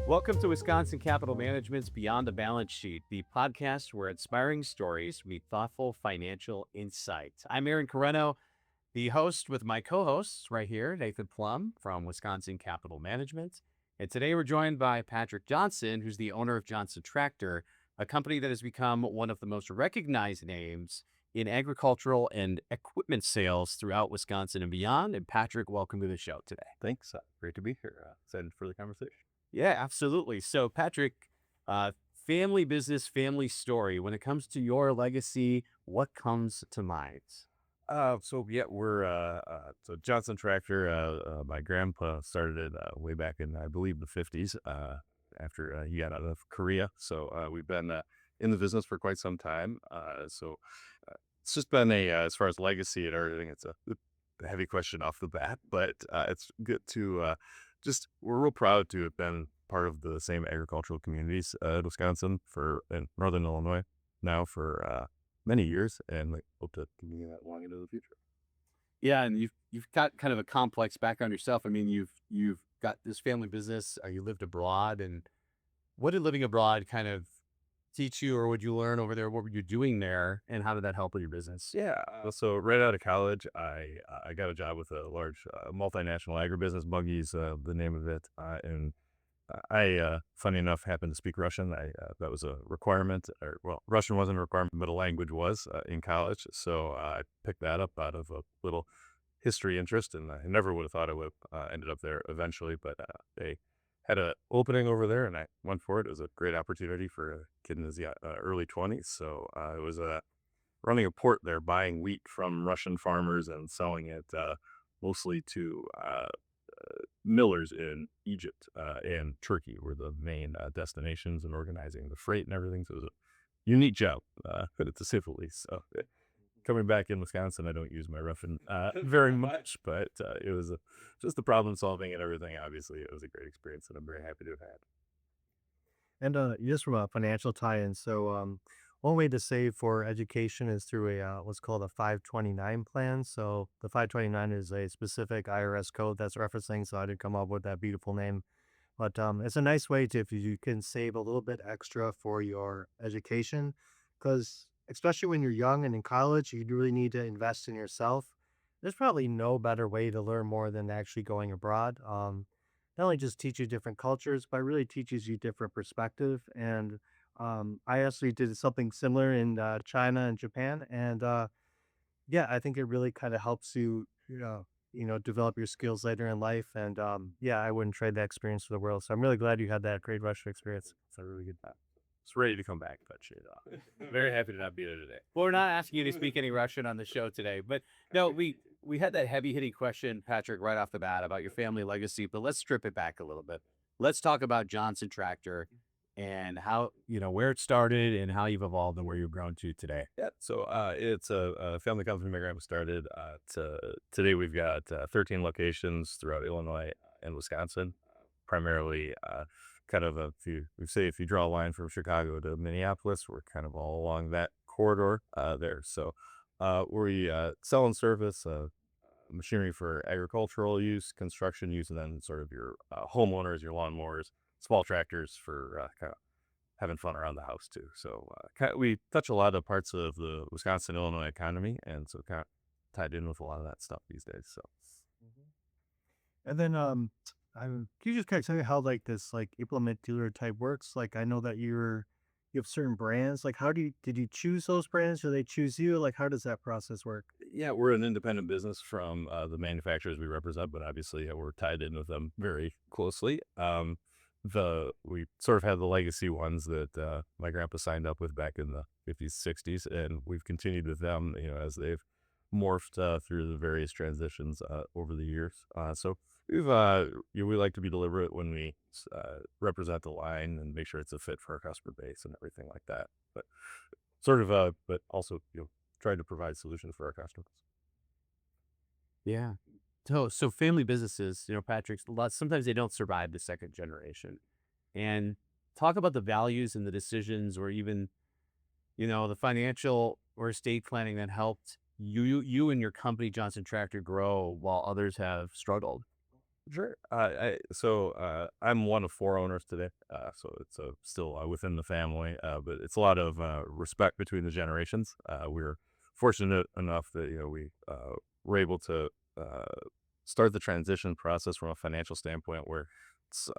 Welcome to Wisconsin Capital Management's Beyond the Balance Sheet, the podcast where inspiring stories meet thoughtful financial insight. I'm Aaron Carreno, the host with my co-hosts right here, Nathan Plumb from Wisconsin Capital Management. And today we're joined by Patrick Johnson, who's the owner of Johnson Tractor, a company that has become one of the most recognized names in agricultural and equipment sales throughout Wisconsin and beyond. And Patrick, welcome to the show today. Thanks. Great to be here. Excited for the conversation. Yeah, absolutely. So, Patrick, family business, family story. When it comes to your legacy, what comes to mind? We're Johnson Tractor. My grandpa started it way back in, I believe, the 50s after he got out of Korea. So we've been in the business for quite some time. It's just been as far as legacy and everything, it's a heavy question off the bat, but it's good to we're real proud to have been part of the same agricultural communities in Wisconsin in Northern Illinois now for many years, and hope to continue that long into the future. Yeah, and you've got kind of a complex background yourself. I mean, you've got this family business. You lived abroad, and what did living abroad kind of teach you, or would you learn over there? What were you doing there, and how did that help with your business? Yeah. So right out of college, I got a job with a large multinational agribusiness. Buggy's the name of it, and funny enough, happened to speak Russian. That was a requirement, Russian wasn't a requirement, but a language was in college. So I picked that up out of a little history interest, and I never would have thought I would have ended up there eventually. But they had an opening over there, and I went for it. It was a great opportunity for a kid in his early 20s. So it was running a port there, buying wheat from Russian farmers and selling it mostly to millers in Egypt and Turkey were the main destinations, and organizing the freight and everything. So it was a unique job, to say the least. So coming back in Wisconsin, I don't use my Russian very much, but it was just the problem solving and everything. Obviously, it was a great experience, and I'm very happy to have had. And just from a financial tie-in, one way to save for education is through a what's called a 529 plan. So the 529 is a specific IRS code that's referencing. So I did come up with that beautiful name, but it's a nice way to if you can save a little bit extra for your education, because especially when you're young and in college, you really need to invest in yourself. There's probably no better way to learn more than actually going abroad. Not only just teach you different cultures, but really teaches you different perspective. And I actually did something similar in China and Japan, and yeah, I think it really kind of helps you, develop your skills later in life. And yeah, I wouldn't trade that experience for the world. So I'm really glad you had that great Russia experience. It's a really good time. It's ready to come back, but shit. Very happy to not be there today. Well, we're not asking you to speak any Russian on the show today, but no, we had that heavy hitting question, Patrick, right off the bat about your family legacy. But let's strip it back a little bit. Let's talk about Johnson Tractor and how where it started and how you've evolved and where you've grown to today. Yeah, so it's a family company my grandpa started. Today we've got 13 locations throughout Illinois and Wisconsin, primarily if you draw a line from Chicago to Minneapolis, we're kind of all along that corridor there. So we sell and service machinery for agricultural use, construction use, and then sort of your homeowners, your lawnmowers, small tractors for kind of having fun around the house too. So we touch a lot of parts of the Wisconsin, Illinois economy, and so kind of tied in with a lot of that stuff these days. So, And then can you just kind of tell me how like this like implement dealer type works? Like I know that you have certain brands. Like did you choose those brands or they choose you? Like how does that process work? yeah, we're an independent business from the manufacturers we represent, but obviously we're tied in with them very closely. We sort of have the legacy ones that my grandpa signed up with back in the 50s, 60s, and we've continued with them, as they've morphed through the various transitions over the years. So we like to be deliberate when we represent the line and make sure it's a fit for our customer base and everything like that. But but also try to provide solutions for our customers. Yeah. So family businesses, Patrick, sometimes they don't survive the second generation. And talk about the values and the decisions, or even, the financial or estate planning that helped you and your company, Johnson Tractor, grow while others have struggled. Sure. I'm one of four owners today, so it's still within the family, but it's a lot of respect between the generations. We're fortunate enough that we were able to uh, start the transition process from a financial standpoint, where it's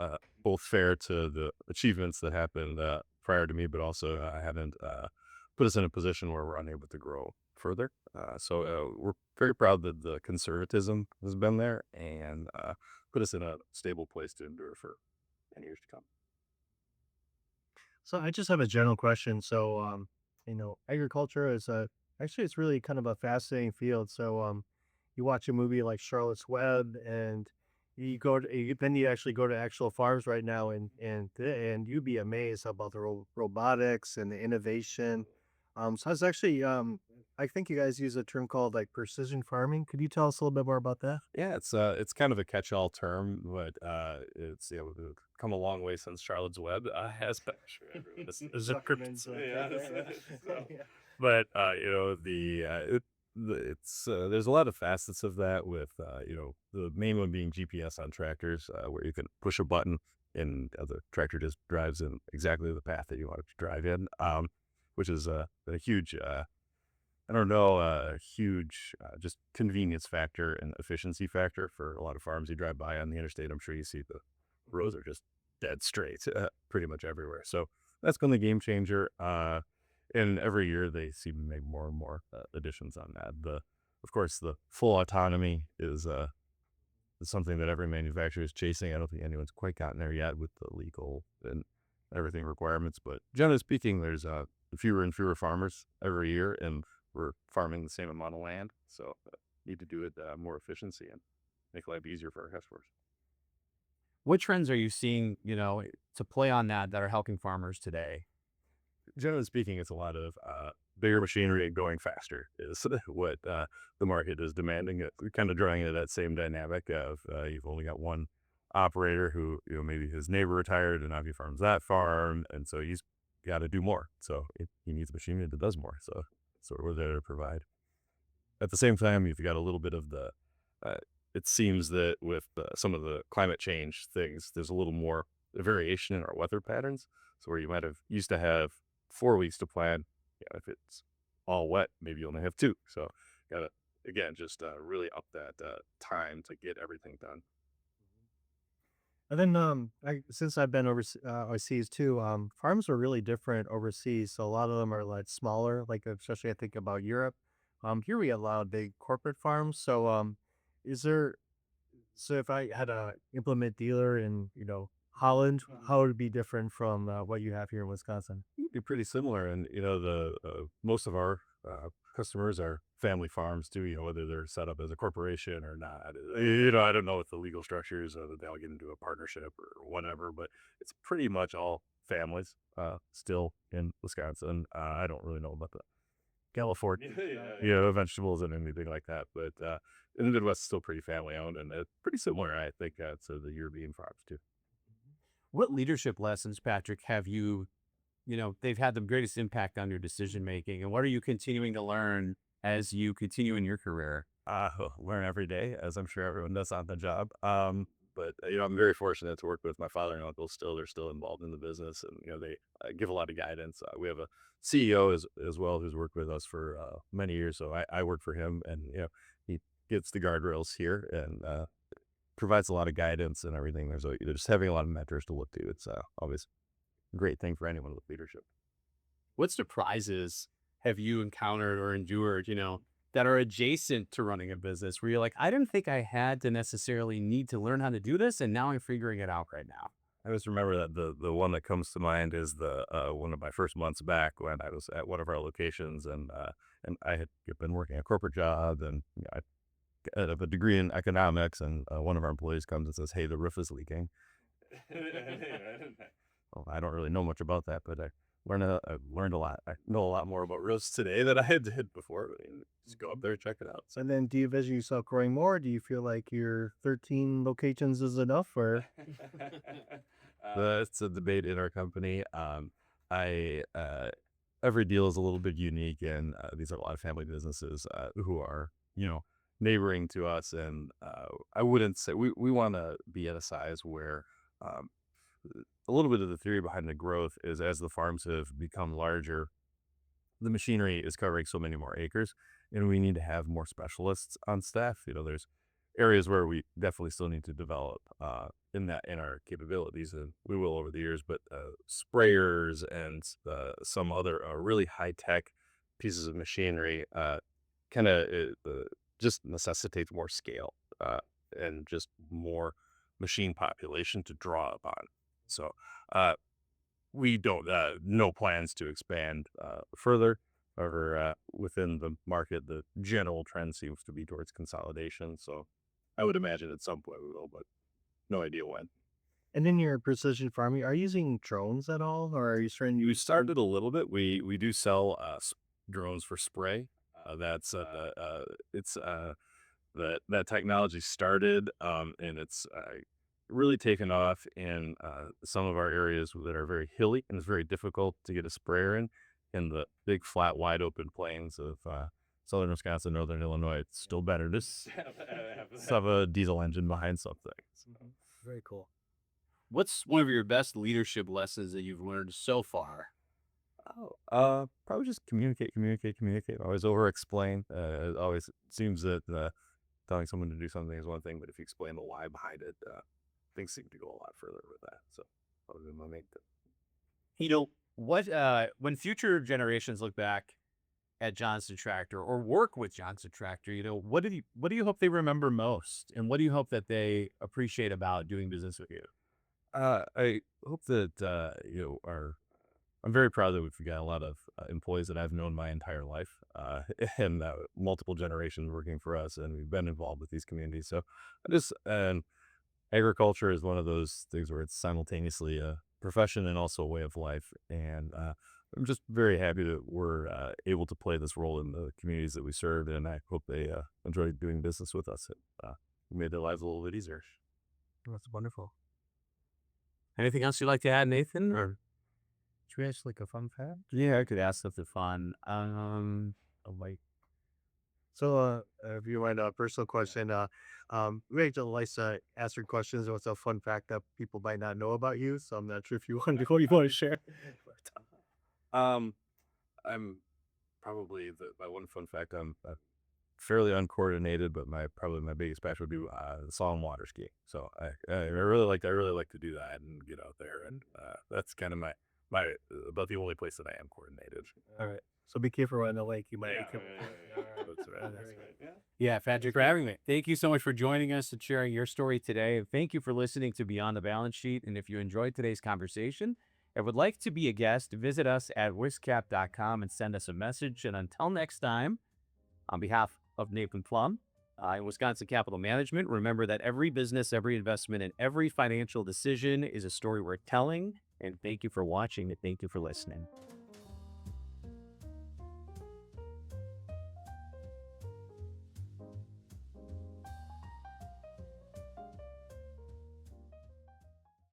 both fair to the achievements that happened prior to me, but also haven't put us in a position where we're unable to grow further. We're very proud that the conservatism has been there, and put us in a stable place to endure for 10 years to come. So I just have a general question. So, agriculture is actually it's really kind of a fascinating field. So, you watch a movie like Charlotte's Web, and then you actually go to actual farms right now, and you'd be amazed about the robotics and the innovation. So I was actually, I think you guys use a term called like precision farming. Could you tell us a little bit more about that? Yeah, it's kind of a catch-all term, but it's we've come a long way since Charlotte's Web has been. I'm sure everyone is a Zuckerman's, yeah, so, yeah. but it's there's a lot of facets of that with the main one being GPS on tractors, where you can push a button and the tractor just drives in exactly the path that you want it to drive in, which is a huge I don't know, a huge just convenience factor and efficiency factor for a lot of farms you drive by on the interstate. I'm sure you see the roads are just dead straight pretty much everywhere. So that's been the game changer. And every year they seem to make more and more additions on that. Of course, the full autonomy is something that every manufacturer is chasing. I don't think anyone's quite gotten there yet with the legal and everything requirements. But generally speaking, there's fewer and fewer farmers every year, and we're farming the same amount of land. So need to do it more efficiency and make life easier for our customers. What trends are you seeing, to play on that are helping farmers today? Generally speaking, it's a lot of bigger machinery and going faster is what the market is demanding. Kind of drawing into that same dynamic of you've only got one operator who maybe his neighbor retired and now he farms that farm, and so he's got to do more. So he needs machinery that does more. So we're there to provide. At the same time, you've got a little bit of the. Uh, it seems that with some of the climate change things, there's a little more variation in our weather patterns. So where you might have used to have 4 weeks to plan, if it's all wet, maybe you only have two. So gotta again just really up that time to get everything done. And then, since I've been overseas too, farms are really different overseas. So a lot of them are like smaller, like especially I think about Europe. Here we allow big corporate farms. So, is there, so if I had a implement dealer in, Holland, how would it be different from what you have here in Wisconsin? Be pretty similar, and the most of our customers are family farms too. Whether they're set up as a corporation or not. I don't know what the legal structure is, that they'll get into a partnership or whatever, but it's pretty much all families still in Wisconsin. I don't really know about the California, vegetables and anything like that, but in the Midwest, it's still pretty family owned and pretty similar, I think, to the European farms too. What leadership lessons, Patrick, have they've had the greatest impact on your decision making? And what are you continuing to learn as you continue in your career? Learn every day, as I'm sure everyone does on the job. But I'm very fortunate to work with my father and uncle. Still, they're still involved in the business, and they give a lot of guidance. We have a CEO as well who's worked with us for many years. So I work for him, and he gets the guardrails here and provides a lot of guidance and everything. There's just having a lot of mentors to look to. It's always a great thing for anyone with leadership. What surprises have you encountered or endured, that are adjacent to running a business where you're like, I didn't think I had to necessarily need to learn how to do this, and now I'm figuring it out right now? I just remember that the one that comes to mind is the one of my first months back when I was at one of our locations, and I had been working a corporate job, and I have a degree in economics, and one of our employees comes and says, "Hey, the roof is leaking." Well, I don't really know much about that, but I learned a lot. I know a lot more about roofs today than I did before. Just go up there and check it out. So. And then do you envision yourself growing more? Do you feel like your 13 locations is enough or? That's a debate in our company. I every deal is a little bit unique, and these are a lot of family businesses who are neighboring to us, and I wouldn't say we want to be at a size where um, a little bit of the theory behind the growth is as the farms have become larger, the machinery is covering so many more acres, and we need to have more specialists on staff. There's areas where we definitely still need to develop in our capabilities, and we will over the years. But sprayers and some other really high tech pieces of machinery kind of just necessitates more scale and just more machine population to draw upon. So. Uh, we don't no plans to expand further. However, within the market, the general trend seems to be towards consolidation. So I would imagine at some point we will, but no idea when. And in your precision farming, are you using drones at all, or are you starting to We use? started a little bit. We do sell drones for spray. That's it's that technology started, and it's really taken off in some of our areas that are very hilly, and it's very difficult to get a sprayer in the big flat wide open plains of southern Wisconsin, northern Illinois. It's still better to have a diesel engine behind something. Mhm. Very cool. What's one of your best leadership lessons that you've learned so far? Oh, probably just communicate, communicate, communicate. Always over explain. It always seems that telling someone to do something is one thing, but if you explain the why behind it, things seem to go a lot further with that. So that would be my main tip. What when future generations look back at Johnson Tractor or work with Johnson Tractor, what do you hope they remember most, and what do you hope that they appreciate about doing business with you? I hope that I'm very proud that we've got a lot of employees that I've known my entire life, and multiple generations working for us, and we've been involved with these communities. So I just and agriculture is one of those things where it's simultaneously a profession and also a way of life. And I'm just very happy that we're able to play this role in the communities that we serve. And I hope they enjoy doing business with us. It made their lives a little bit easier. That's wonderful. Anything else you'd like to add, Nathan? Or Should we ask like a fun fact? yeah, I could ask something fun. Like So, if you mind a personal question, Rachel likes to ask her questions. What's a fun fact that people might not know about you? So I'm not sure if you want to, what you want to share. Um, I'm probably my one fun fact. I'm fairly uncoordinated, but my biggest passion would be salt and water skiing. So I really like to do that and get out there, and that's kind of my about the only place that I am coordinated. All right. So be careful around the lake. You might. That's right. That's right. yeah, Patrick, for having me. Thank you so much for joining us and sharing your story today. And thank you for listening to Beyond the Balance Sheet. And if you enjoyed today's conversation and would like to be a guest, visit us at wiscap.com and send us a message. And until next time, on behalf of Nathan Plumb and Wisconsin Capital Management, remember that every business, every investment, and every financial decision is a story worth telling. And thank you for watching and thank you for listening.